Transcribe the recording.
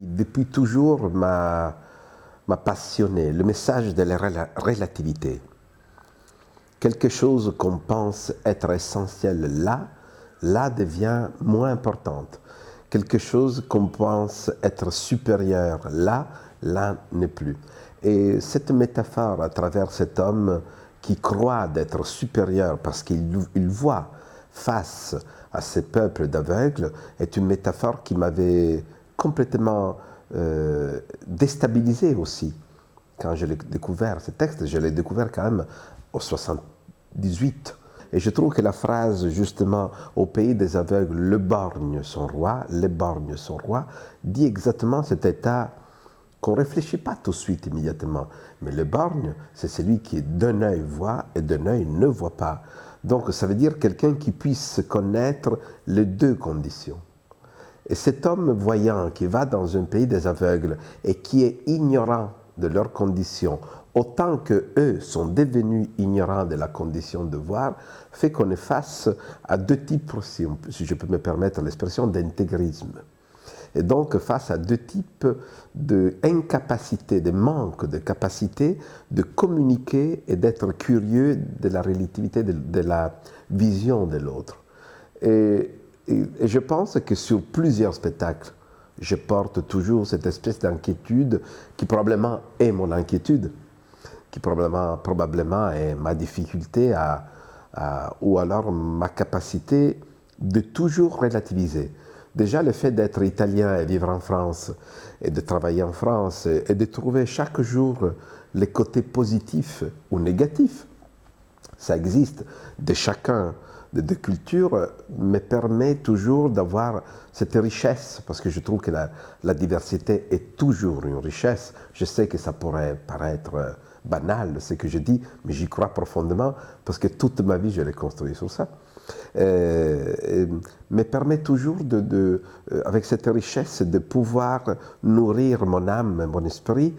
Depuis toujours m'a passionné le message de la relativité. Quelque chose qu'on pense être essentiel là devient moins importante. Quelque chose qu'on pense être supérieur là n'est plus. Et cette métaphore à travers cet homme qui croit d'être supérieur parce qu'il voit face à ces peuples d'aveugles est une métaphore qui m'avait complètement déstabilisé aussi. Quand je l'ai découvert, ce texte, je l'ai découvert quand même au 78. Et je trouve que la phrase, justement, au pays des aveugles, le borgne son roi, les borgnes son roi, dit exactement cet état qu'on ne réfléchit pas tout de suite, immédiatement. Mais le borgne, c'est celui qui d'un œil voit et d'un œil ne voit pas. Donc ça veut dire quelqu'un qui puisse connaître les deux conditions. Et cet homme voyant qui va dans un pays des aveugles et qui est ignorant de leurs conditions, autant qu'eux sont devenus ignorants de la condition de voir, fait qu'on est face à deux types, si je peux me permettre l'expression, d'intégrisme. Et donc face à deux types d'incapacité, de manque de capacité de communiquer et d'être curieux de la relativité, de la vision de l'autre. Et je pense que sur plusieurs spectacles, je porte toujours cette espèce d'inquiétude qui probablement est mon inquiétude, qui probablement est ma difficulté ou alors ma capacité de toujours relativiser. Déjà le fait d'être italien et vivre en France et de travailler en France et de trouver chaque jour les côtés positifs ou négatifs, ça existe de chacun des deux cultures, me permet toujours d'avoir cette richesse, parce que je trouve que la diversité est toujours une richesse. Je sais que ça pourrait paraître banal, ce que je dis, mais j'y crois profondément, parce que toute ma vie, je l'ai construit sur ça. Me permet toujours, avec cette richesse, de pouvoir nourrir mon âme, mon esprit,